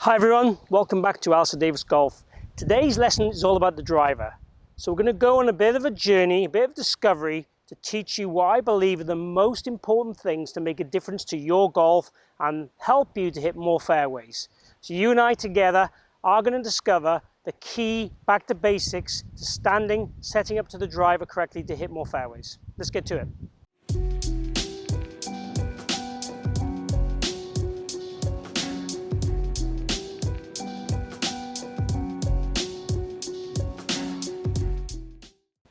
Hi everyone, welcome back to Alistair Davies Golf. Today's lesson is all about the driver. So we're going to go on a bit of a journey, a bit of discovery to teach you what I believe are the most important things to make a difference to your golf and help you to hit more fairways. So you and I together are going to discover the key back to basics to standing, setting up to the driver correctly to hit more fairways. Let's get to it.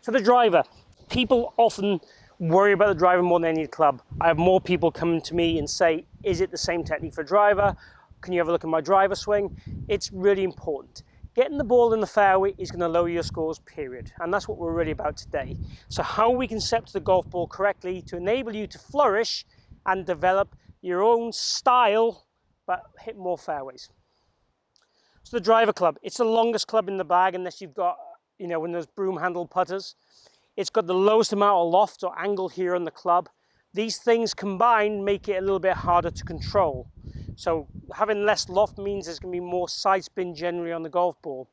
So the driver, people often worry about the driver more than any club. I have more people coming to me and say, is it the same technique for driver? Can you have a look at my driver swing? It's really important. Getting the ball in the fairway is going to lower your scores, period. And that's what we're really about today. So how we can set to the golf ball correctly to enable you to flourish and develop your own style, but hit more fairways. So the driver club, it's the longest club in the bag unless you've got one of those broom handle putters. It's got the lowest amount of loft or angle here on the club. These things combined make it a little bit harder to control. So having less loft means there's going to be more side spin generally on the golf ball.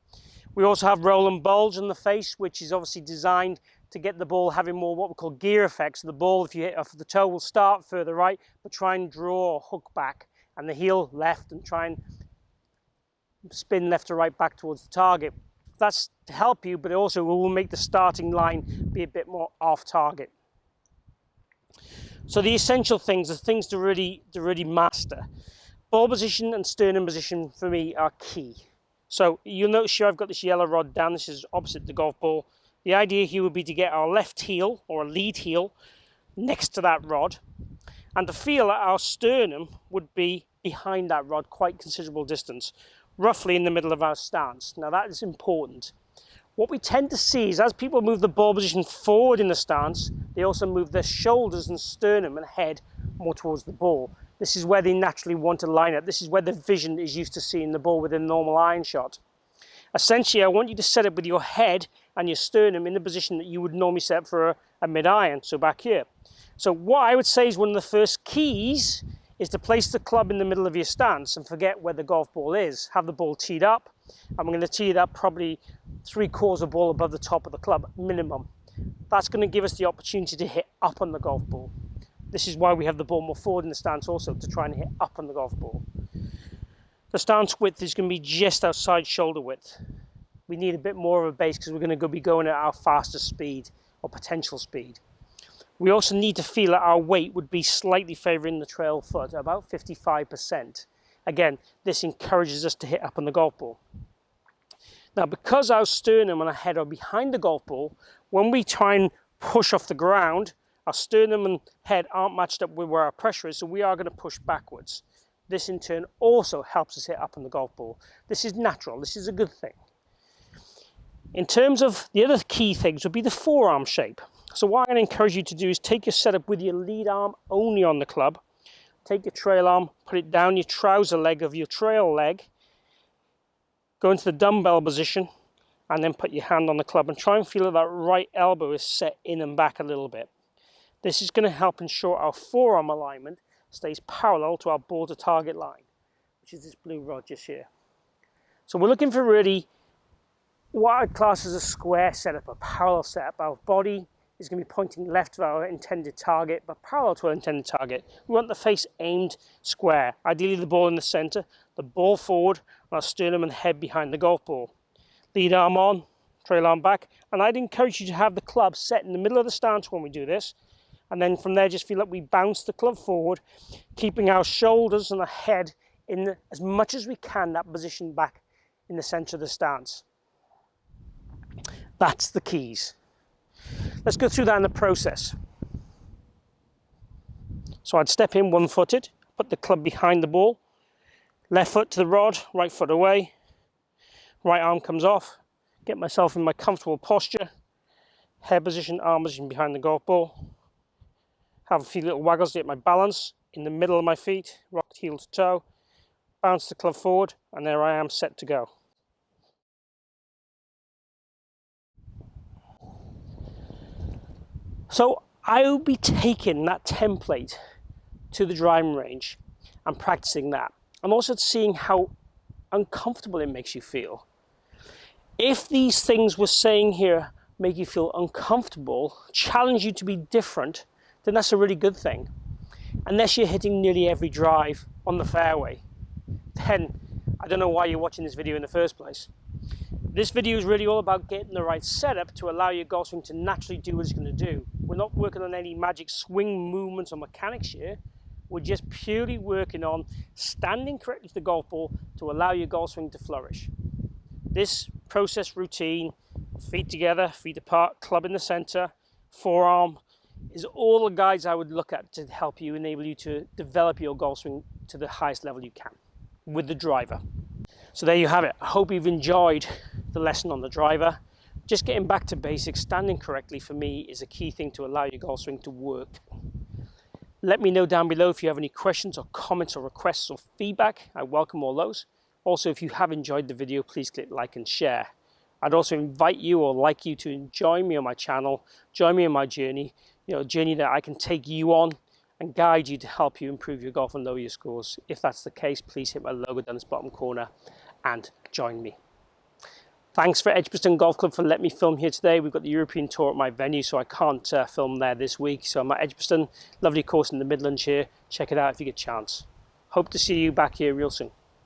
We also have roll and bulge on the face, which is obviously designed to get the ball having more what we call gear effects. So the ball, if you hit off the toe, will start further right, but try and draw or hook back, and the heel left and try and spin left to right back towards the target. That's to help you, but it also will make the starting line be a bit more off target. So the essential things, the things to really master. Ball position and sternum position for me are key. So you'll notice here I've got this yellow rod down. This is opposite the golf ball. The idea here would be to get our left heel or a lead heel next to that rod, and to feel that our sternum would be behind that rod quite considerable distance, roughly in the middle of our stance. Now that is important. What we tend to see is as people move the ball position forward in the stance, they also move their shoulders and sternum and head more towards the ball. This is where they naturally want to line up. This is where the vision is used to seeing the ball within a normal iron shot. Essentially, I want you to set it with your head and your sternum in the position that you would normally set for a mid-iron, so back here. So what I would say is one of the first keys is to place the club in the middle of your stance and forget where the golf ball is. Have the ball teed up. I'm going to tee it up probably 3/4 of ball above the top of the club, minimum. That's going to give us the opportunity to hit up on the golf ball. This is why we have the ball more forward in the stance also, to try and hit up on the golf ball. The stance width is going to be just outside shoulder width. We need a bit more of a base because we're going to be going at our fastest speed or potential speed. We also need to feel that our weight would be slightly favouring the trail foot, about 55%. Again, this encourages us to hit up on the golf ball. Now, because our sternum and our head are behind the golf ball, when we try and push off the ground, our sternum and head aren't matched up with where our pressure is, so we are going to push backwards. This in turn also helps us hit up on the golf ball. This is natural, this is a good thing. In terms of the other key things would be the forearm shape. So what I'm going to encourage you to do is take your setup with your lead arm only on the club. Take your trail arm, put it down your trouser leg of your trail leg. Go into the dumbbell position and then put your hand on the club and try and feel that right elbow is set in and back a little bit. This is going to help ensure our forearm alignment stays parallel to our ball to target line, which is this blue rod just here. So we're looking for really what I'd class as a square setup, a parallel setup. Our body is going to be pointing left to our intended target, but parallel to our intended target. We want the face aimed square. Ideally the ball in the center, the ball forward, and our sternum and head behind the golf ball. Lead arm on, trail arm back, and I'd encourage you to have the club set in the middle of the stance when we do this, and then from there just feel like we bounce the club forward, keeping our shoulders and our head in as much as we can that position back in the center of the stance. That's the keys. Let's go through that in the process. So I'd step in one-footed, put the club behind the ball, left foot to the rod, right foot away, right arm comes off, get myself in my comfortable posture, head position, arm position behind the golf ball, have a few little waggles to get my balance in the middle of my feet, rock heel to toe, bounce the club forward, and there I am set to go. So I will be taking that template to the driving range and practicing that. I'm also seeing how uncomfortable it makes you feel. If these things we're saying here make you feel uncomfortable, challenge you to be different, then that's a really good thing. Unless you're hitting nearly every drive on the fairway, then I don't know why you're watching this video in the first place. This video is really all about getting the right setup to allow your golf swing to naturally do what it's going to do. We're not working on any magic swing movements or mechanics here. We're just purely working on standing correctly to the golf ball to allow your golf swing to flourish. This process routine, feet together, feet apart, club in the center, forearm, is all the guides I would look at to help you, enable you to develop your golf swing to the highest level you can with the driver. So there you have it. I hope you've enjoyed the lesson on the driver. Just getting back to basics, standing correctly for me is a key thing to allow your golf swing to work. Let me know down below if you have any questions or comments or requests or feedback. I welcome all those. Also, if you have enjoyed the video, please click like and share. I'd also invite you or like you to join me on my channel, join me in my journey, a journey that I can take you on and guide you to help you improve your golf and lower your scores. If that's the case, please hit my logo down this bottom corner and join me. Thanks for Edgbaston Golf Club for letting me film here today. We've got the European Tour at my venue, so I can't film there this week. So I'm at Edgbaston, lovely course in the Midlands here. Check it out if you get a chance. Hope to see you back here real soon.